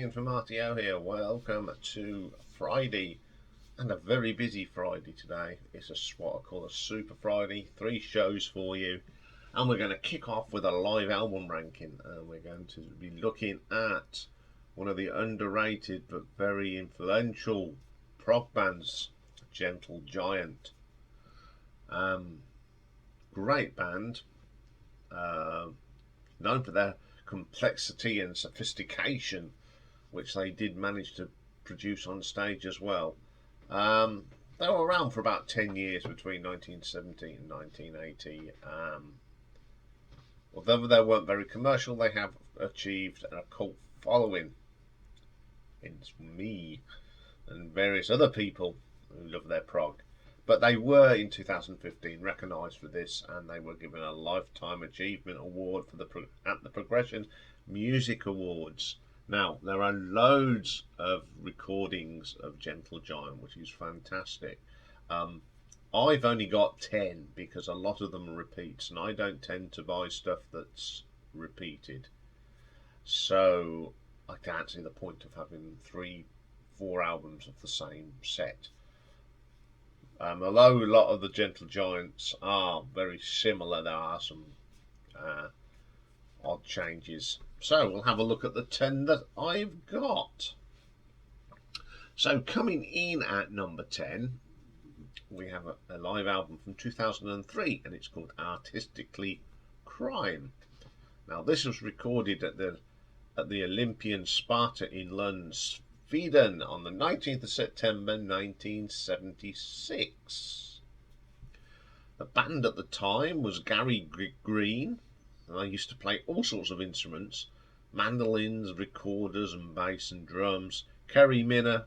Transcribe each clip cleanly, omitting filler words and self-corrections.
Ian from RTO here. Welcome to Friday, and a very busy Friday today. It's what I call a Super Friday. 3 shows for you, and we're going to kick off with a live album ranking. And we're going to be looking at one of the underrated but very influential prog bands, Gentle Giant. Great band, known for their complexity and sophistication, which they did manage to produce on stage as well. They were around for about 10 years between 1970 and 1980. Although they weren't very commercial, they have achieved a cult following. It's me and various other people who love their prog. But they were in 2015 recognised for this, and they were given a Lifetime Achievement Award at the Progression Music Awards. Now, there are loads of recordings of Gentle Giant, which is fantastic. I've only got 10 because a lot of them are repeats, and I don't tend to buy stuff that's repeated. So I can't see the point of having 3-4 albums of the same set. Although a lot of the Gentle Giants are very similar, there are some odd changes. So we'll have a look at the 10 that I've got. So coming in at number 10, we have a live album from 2003, and it's called Artistically Cryme. Now this was recorded at the Olympian Sparta in London, Sweden, on the 19th of September 1976. The band at the time was Gary Green, and they used to play all sorts of instruments: mandolins, recorders and bass and drums. Kerry Minner,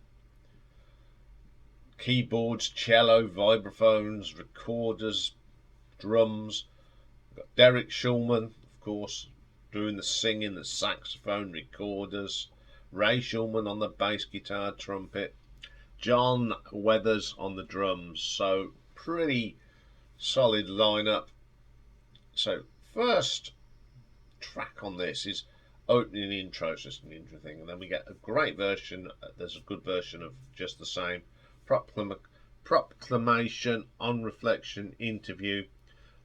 keyboards, cello, vibraphones, recorders, drums. We've got Derek Shulman, of course, doing the singing, the saxophone, recorders. Ray Shulman on the bass guitar, trumpet. John Weathers on the drums. So pretty solid lineup. So first track on this is opening intro, it's just an intro thing, and then we get a great version. There's a good version of Just the Same, Proclamation, On Reflection, Interview,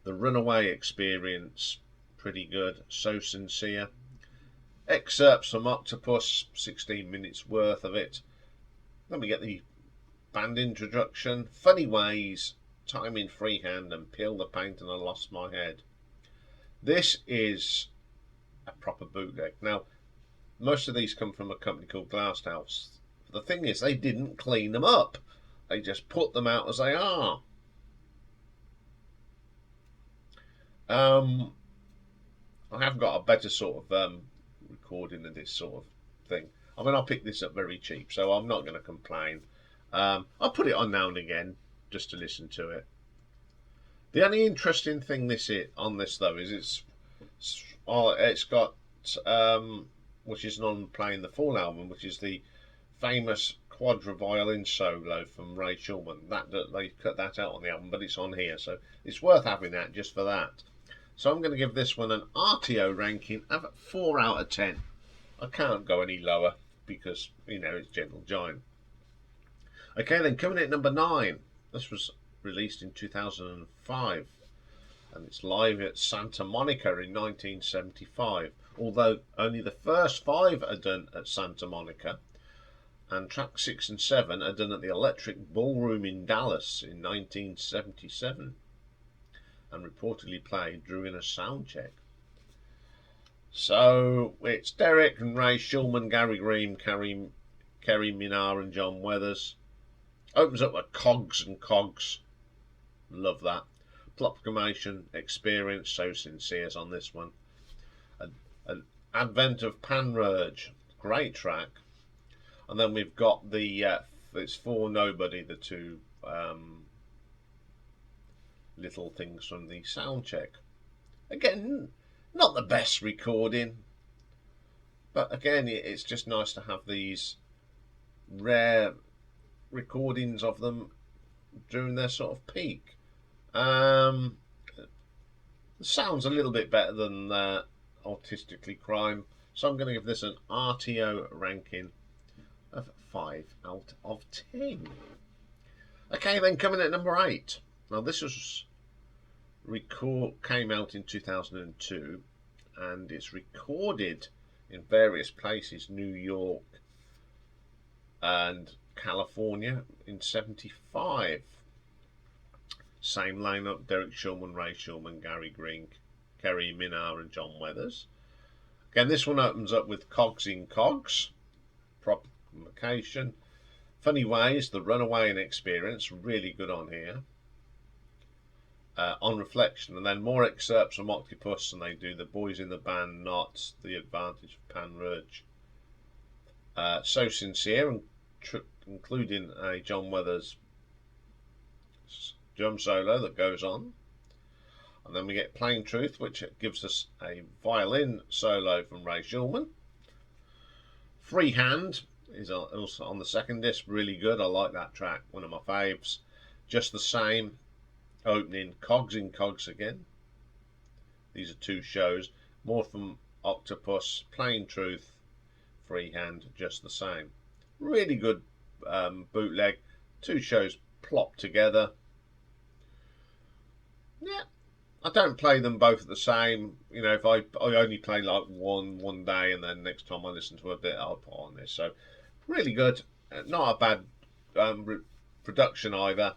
The Runaway Experience, pretty good, So Sincere. Excerpts from Octopus, 16 minutes worth of it. Then we get the band introduction, Funny Ways, Time in Freehand, and Peel the Paint and I Lost My Head. This is a proper bootleg. Now, most of these come from a company called Glass House. The thing is, they didn't clean them up. They just put them out as they are. I have got a better sort of recording of this sort of thing. I mean, I picked this up very cheap, so I'm not going to complain. I'll put it on now and again just to listen to it. The only interesting thing on this though is it's got which is on playing the full album, which is the famous quadra violin solo from Ray Shulman. That they cut that out on the album, but it's on here, so it's worth having that just for that. So I'm going to give this one an RTO ranking of 4 out of 10. I can't go any lower because, you know, it's Gentle Giant. Okay, then coming in at number 9. This was released in 2005, and it's live at Santa Monica in 1975. Although only the first 5 are done at Santa Monica, and track 6 and 7 are done at the Electric Ballroom in Dallas in 1977. And reportedly played during a sound check. So it's Derek and Ray Shulman, Gary Green, Kerry Minner and John Weathers. Opens up with Cogs and Cogs. Love that. Proclamation, Experience, So Sincere's on this one. An Advent of Panurge, great track. And then we've got it's For Nobody, the 2 little things from the sound check. Again, not the best recording, but again, it's just nice to have these rare recordings of them during their sort of peak. The sound's a little bit better than Artistically Cryme. So I'm going to give this an RTO ranking of 5 out of 10. Okay, then coming at number 8. Now this came out in 2002, and it's recorded in various places, New York and California, in 75. Same lineup: Derek Shulman, Ray Shulman, Gary Green, Kerry Minar and John Weathers. Again, this one opens up with Cogs in Cogs, Provocation, Funny Ways, The Runaway and Experience, really good on here. On Reflection, and then more excerpts from Octopus, and they do The Boys in the Band, Knots, The Advantage of Panurge, So Sincere, and including a John Weathers drum solo that goes on. And then we get Plain Truth, which gives us a violin solo from Ray Shulman. Freehand is also on the second disc, really good. I like that track, one of my faves. Just the Same, opening Cogs in Cogs again. These are 2 shows. More from Octopus, Plain Truth, Freehand, Just the Same. Really good bootleg. 2 shows plopped together. Yeah, I don't play them both at the same. You know, if I only play like one day, and then next time I listen to a bit, I'll put on this. So really good. Not a bad production either.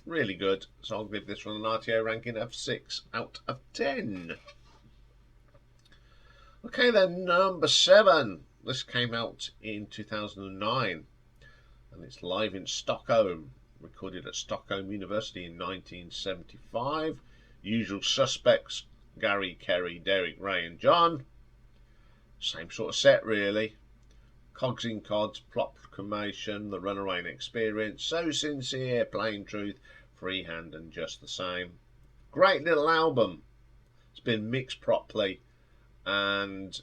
Really good. So I'll give this one an RTO ranking of 6 out of 10. Okay, then number 7. This came out in 2009, and it's live in Stockholm. Recorded at Stockholm University in 1975. Usual suspects: Gary, Kerry, Derek, Ray and John. Same sort of set really. Cogs in Cogs, Proclamation, The Runaway and Experience, So Sincere, Plain Truth, Freehand and Just the Same. Great little album. It's been mixed properly, and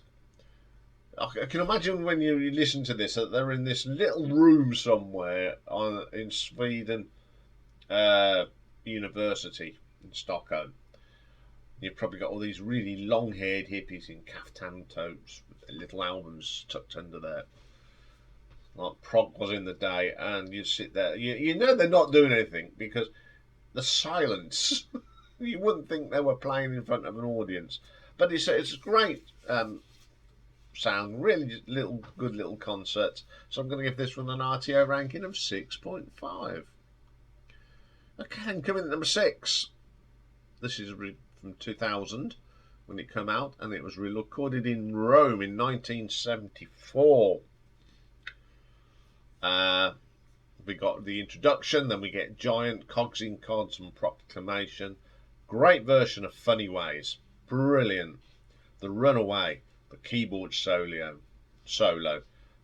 I can imagine when you listen to this that they're in this little room somewhere in Sweden University in Stockholm. You've probably got all these really long-haired hippies in caftan totes with little albums tucked under there, like prog was in the day, and you sit there. You know they're not doing anything because the silence. You wouldn't think they were playing in front of an audience, but it's a great sound, really good little concert. So I'm going to give this one an RTO ranking of 6.5. Okay, and coming at number 6. This is from 2000 when it came out, and it was recorded in Rome in 1974. We got the introduction, then we get Giant, Cogs in Cogs and Proclamation. Great version of Funny Ways, brilliant. The Runaway, the keyboard solo.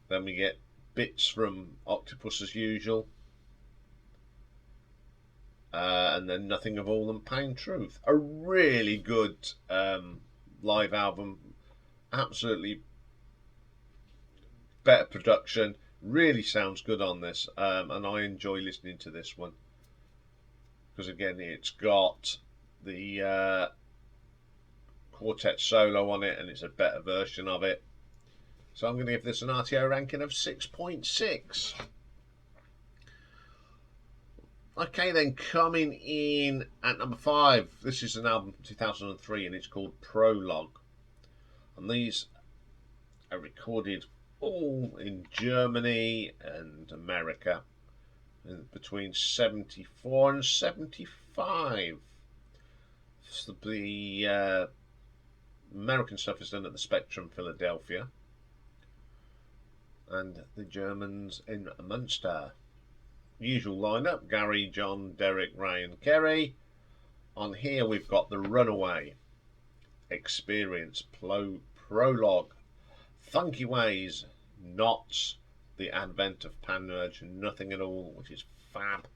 Then we get bits from Octopus as usual, and then Nothing of All and Plain Truth. A really good live album. Absolutely better production. Really sounds good on this, and I enjoy listening to this one because again it's got the quartet solo on it, and it's a better version of it. So I'm going to give this an RTO ranking of 6.6. Okay, then coming in at number 5. This is an album from 2003, and it's called Prologue. And these are recorded all in Germany and America between 74 and 75. So the American stuff is done at the Spectrum, Philadelphia, and the Germans in Munster. Usual lineup: Gary, John, Derek, Ray and Kerry. On here we've got The Runaway, Experience, Prologue, Funky Ways, Knots, The Advent of Panurge, Nothing at All, which is fab.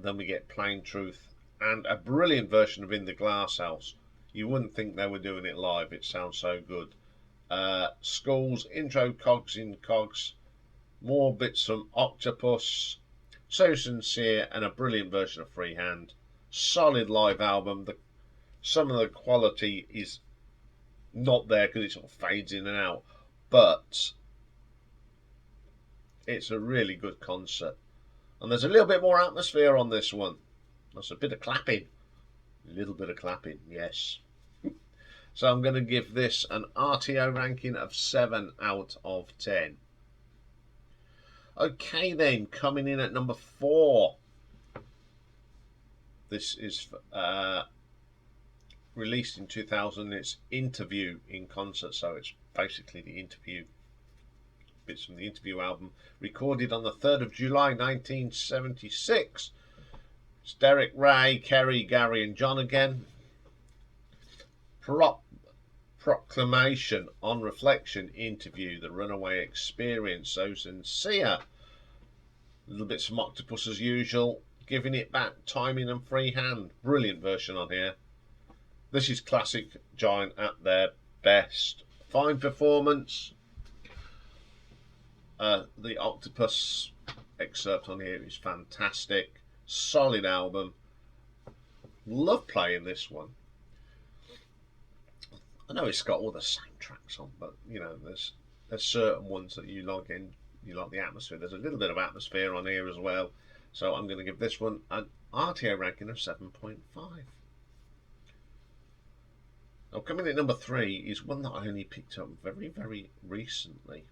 Then we get Plain Truth and a brilliant version of In the Glass House. You wouldn't think they were doing it live, it sounds so good. Schools, intro, Cogs in Cogs, more bits from Octopus, So Sincere, and a brilliant version of Freehand. Solid live album. Some of the quality is not there because it sort of fades in and out, but it's a really good concert. And there's a little bit more atmosphere on this one. There's a bit of clapping. A little bit of clapping, yes. So I'm going to give this an RTO ranking of 7 out of 10. Okay then, coming in at number 4. This is released in 2000. It's Interview in Concert, so it's basically the interview, bits from the Interview album, recorded on the 3rd of July 1976. It's Derek, Ray, Kerry, Gary and John again. Proclamation, On Reflection, Interview, The Runaway Experience, So Sincere. Little bits from Octopus as usual. Giving It Back, Timing and Freehand. Brilliant version on here. This is classic Giant at their best. Fine performance. The Octopus excerpt on here is fantastic. Solid album. Love playing this one. I know it's got all the same tracks on, but you know, there's certain ones that you like you like the atmosphere. There's a little bit of atmosphere on here as well. So I'm going to give this one an RTO ranking of 7.5. Now, coming in at number 3 is one that I only picked up very, very recently.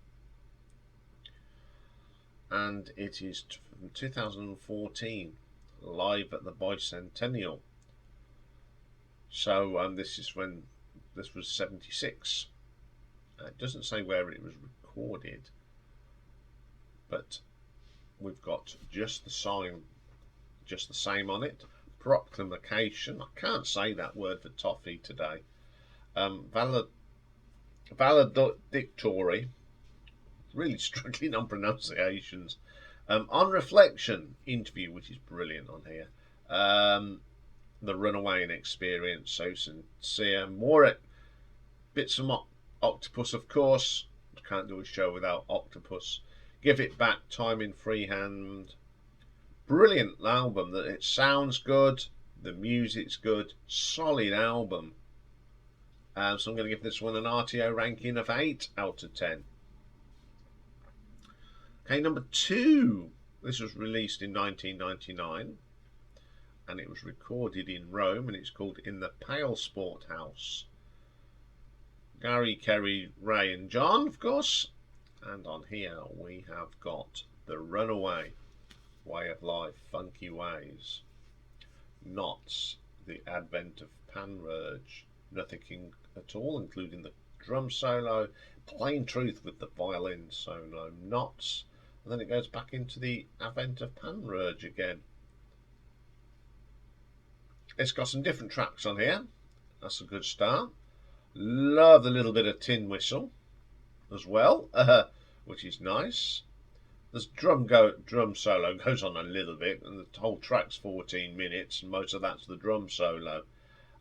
And it is from 2014, live at the Bicentennial. So this is when this was 76. It doesn't say where it was recorded, but we've got just the same on it. Proclamation. I can't say that word for toffee today. Valedictory. Really struggling on pronunciations. On Reflection, Interview, which is brilliant on here. The Runaway Experience, So Sincere. More bits of Octopus, of course. Can't do a show without Octopus. Give It Back, Time in Freehand. Brilliant album. That it sounds good. The music's good. Solid album. So I'm going to give this one an RTO ranking of 8 out of 10. Okay, number 2. This was released in 1999. And it was recorded in Rome. And it's called In the Palesport House. Gary, Kerry, Ray and John, of course. And on here we have got The Runaway, Way of Life, Funky Ways, Knots, The Advent of Panurge, Nothing at All, including the drum solo, Plain Truth with the violin solo, Knots, and then it goes back into the Advent of Panurge again. It's got some different tracks on here. That's a good start. Love the little bit of tin whistle as well, which is nice. This drum solo goes on a little bit, and the whole track's 14 minutes, and most of that's the drum solo.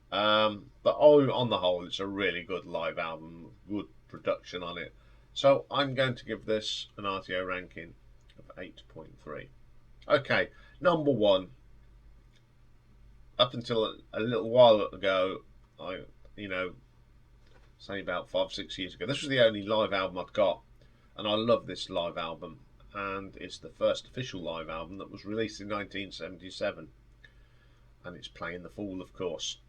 But on the whole, it's a really good live album, good production on it. So I'm going to give this an RTO ranking of 8.3. Okay, number 1. Up until a little while ago, say about 5-6 years ago, this was the only live album I'd got, and I love this live album. And it's the first official live album that was released in 1977, and it's Playing the Fool, of course.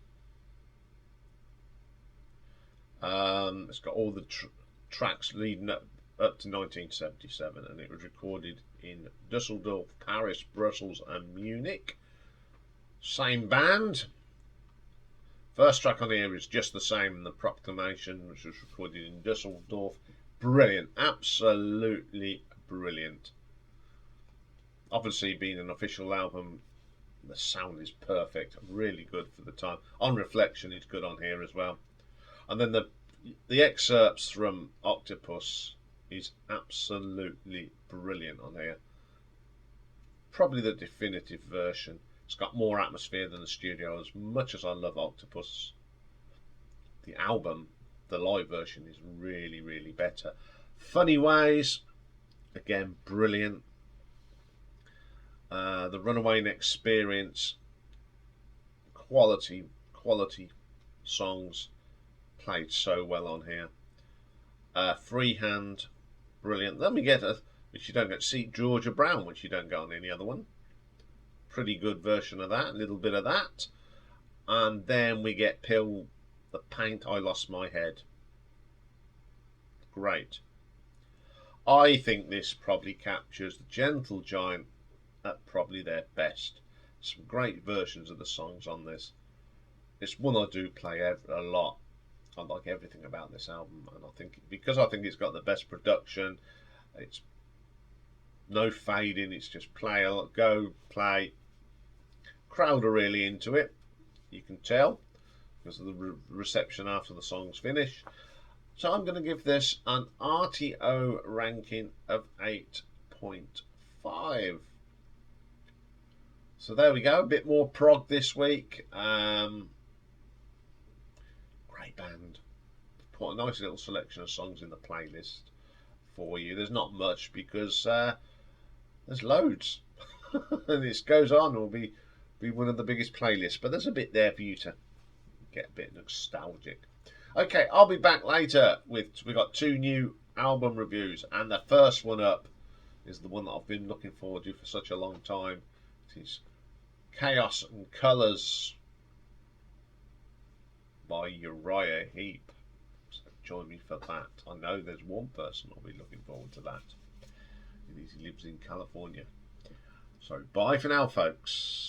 It's got all the tracks leading up to 1977, and it was recorded in Dusseldorf, Paris, Brussels and Munich. Same band. First track on here is Just the Same, The Proclamation, which was recorded in Dusseldorf. Brilliant, absolutely brilliant. Obviously, being an official album, the sound is perfect, really good for the time. On Reflection is good on here as well. And then the excerpts from Octopus is absolutely brilliant on here. Probably the definitive version. It's got more atmosphere than the studio. As much as I love Octopus, the album, the live version, is really, really better. Funny Ways, again, brilliant. The Runaway Experience, quality songs. Played so well on here. Freehand, brilliant. Then we get which you don't get, see Georgia Brown, which you don't get on any other one. Pretty good version of that, a little bit of that. And then we get Pill the Paint, I Lost My Head. Great. I think this probably captures the Gentle Giant at probably their best. Some great versions of the songs on this. It's one I do play a lot. I like everything about this album, and I think because I think it's got the best production, it's no fading, it's just play, go, play. Crowd are really into it, you can tell, because of the reception after the song's finished. So I'm going to give this an RTO ranking of 8.5. So there we go, a bit more prog this week. Great band. Put a nice little selection of songs in the playlist for you. There's not much because there's loads. And this goes on, will be one of the biggest playlists, but there's a bit there for you to get a bit nostalgic. Okay, I'll be back later with, we got 2 new album reviews, and the first one up is the one that I've been looking forward to for such a long time. It is Chaos and Colours by Uriah Heep. So join me for that. I know there's one person I'll be looking forward to that. He lives in California. So bye for now, folks.